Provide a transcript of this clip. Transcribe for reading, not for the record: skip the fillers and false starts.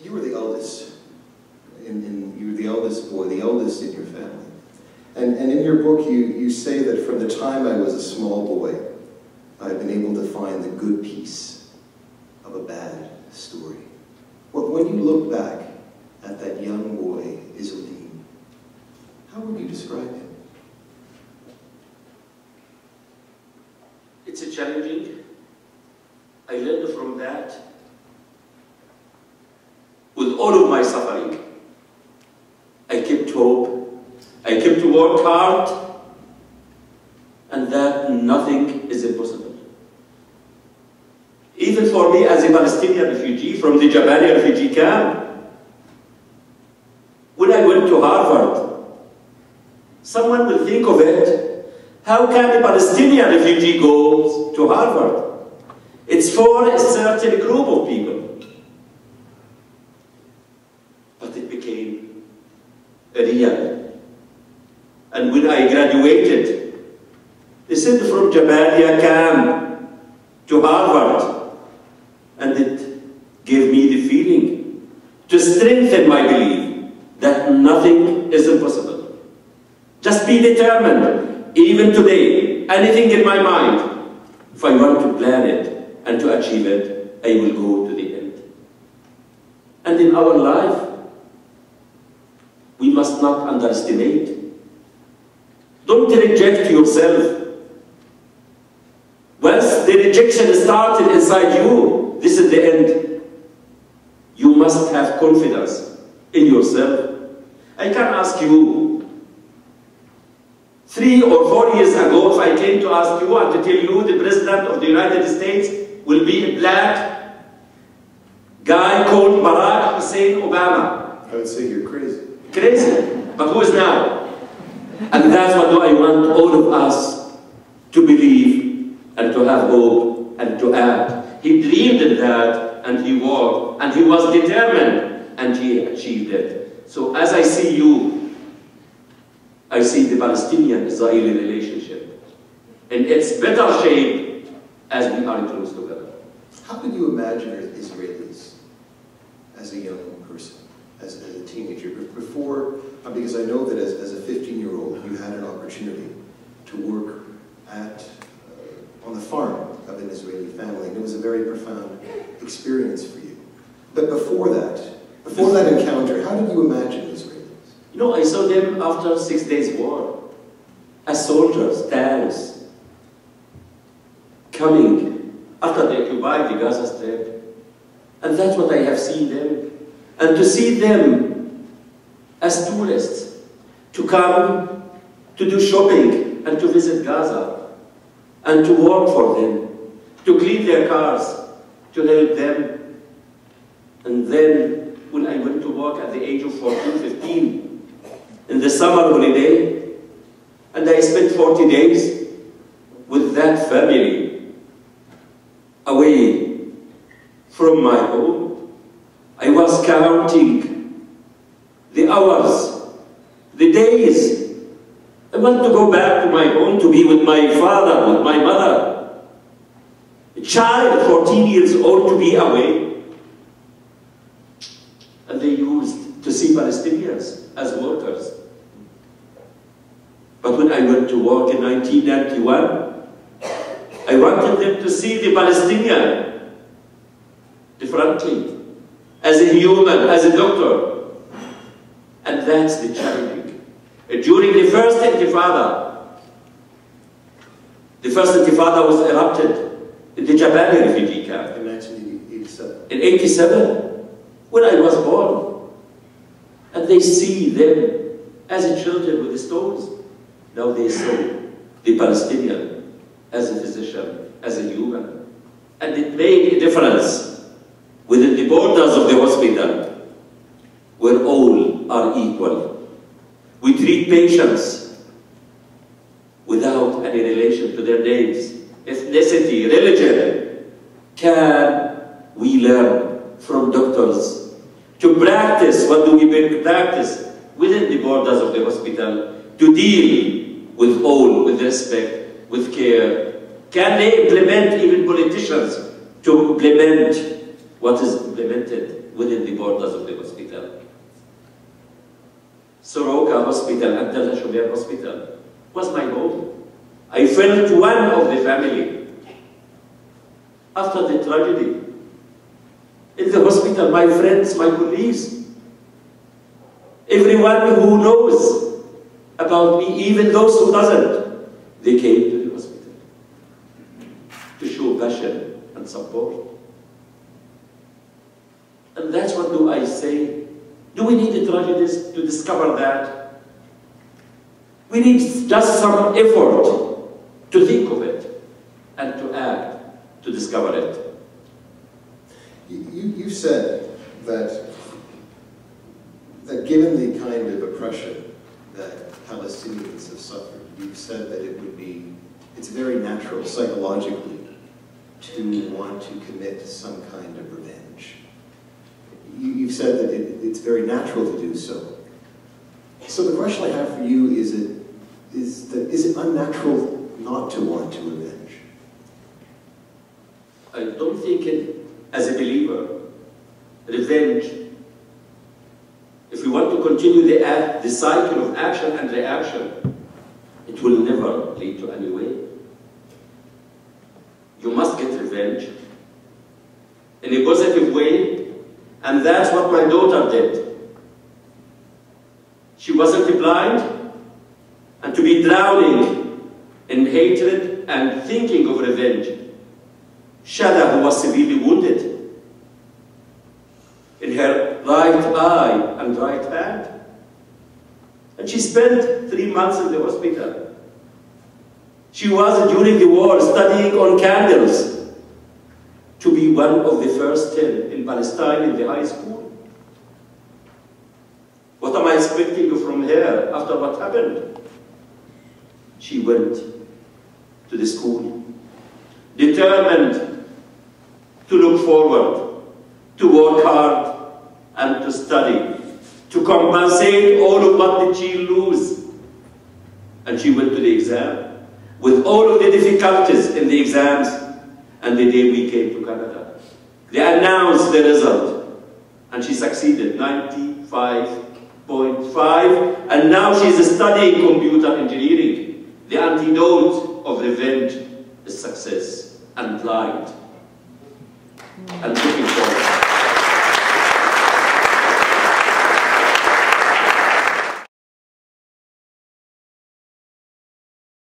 You were the eldest, you were the eldest boy, the eldest in your family. And in your book, you say that from the time I was a small boy, I've been able to find the good piece of a bad story. Well, when you look back at that young boy, Izzeldin, how would you describe him? It's a challenging. I learned from that. With all of my suffering, I kept hope. I kept to work hard, and that nothing is impossible. Even for me as a Palestinian refugee from the Jabalia refugee camp, when I went to Harvard, someone will think of it, how can a Palestinian refugee go to Harvard? It's for a certain group of people. But it became real. And when I graduated, they sent from Jabalia camp to Harvard, and it gave me the feeling to strengthen my belief that nothing is impossible. Just be determined. Even today, anything in my mind, if I want to plan it and to achieve it, I will go to the end. And in our life, we must not underestimate. Don't reject yourself. Once the rejection started inside you, this is the end. You must have confidence in yourself. I can ask you, 3 or 4 years ago, if I came to ask you and to tell you the President of the United States will be a black guy called Barack Hussein Obama, I would say you're crazy. Crazy. But who is now? And that's what I want all of us to believe and to have hope and to act. He dreamed of that and he worked and he was determined and he achieved it. So as I see you, I see the Palestinian-Israeli relationship in its better shape as we are close together. How did you imagine Israelis as a young person, as a teenager, before, because I know that as a 15-year-old, you had an opportunity to work on the farm of an Israeli family, and it was a very profound experience for you. But before that encounter, how did you imagine Israelis? You know, I saw them after 6 days war, as soldiers, tanks, coming after they occupied the Gaza Strip. And that's what I have seen them. And to see them as tourists, to come to do shopping and to visit Gaza, and to work for them, to clean their cars, to help them. And then, when I went to work at the age of 14, 15, in the summer holiday, and I spent 40 days with that family, away from my home. I was counting the hours, the days. I want to go back to my home to be with my father, with my mother. A child, 14 years old, to be away. And they used to see Palestinians as workers. But when I went to work in 1991, I wanted them to see the Palestinian differently, as a human, as a doctor. And that's the challenge. During the first Intifada was erupted in the Jabalia refugee camp. In 1987. In 87, when I was born. And they see them as a children with the stones. Now they saw the Palestinian as a physician, as a human. And it made a difference within the borders of the hospital, where all are equal. We treat patients without any relation to their names, ethnicity, religion. Can we learn from doctors to practice? What do we practice within the borders of the hospital to deal with all, with respect, with care? Can they implement, even politicians, to implement what is implemented within the borders of the hospital. Soroka Hospital, Abdallah Shomer Hospital, was my home. I felt one of the family. After the tragedy, in the hospital, my friends, my colleagues, everyone who knows about me, even those who doesn't, they came to the hospital to show passion and support. And that's what do I say. Do we need the tragedies to discover that? We need just some effort to think of it and to act to discover it. You said that given the kind of oppression that Palestinians have suffered, you've said that it's very natural psychologically to want to commit some kind of revenge. You've said that it's very natural to do so. So the question I have for you is it unnatural not to want to revenge? I don't think it, as a believer, revenge, if we want to continue the cycle of action and reaction, it will never lead to any way. You must get revenge in a positive way, and that's what my daughter did. She wasn't blind, and to be drowning in hatred and thinking of revenge. Shada, who was severely wounded in her right eye and right hand, and she spent 3 months in the hospital. She was, during the war, studying on candles to be one of the first 10 in Palestine in the high school. What am I expecting from her after what happened? She went to the school, determined to look forward, to work hard, and to study, to compensate all of what did she lose. And she went to the exam with all of the difficulties in the exams, and the day we came to Canada, they announced the result, and she succeeded, 95.5, and now she's studying computer engineering. The antidote of revenge is success and light and looking forward.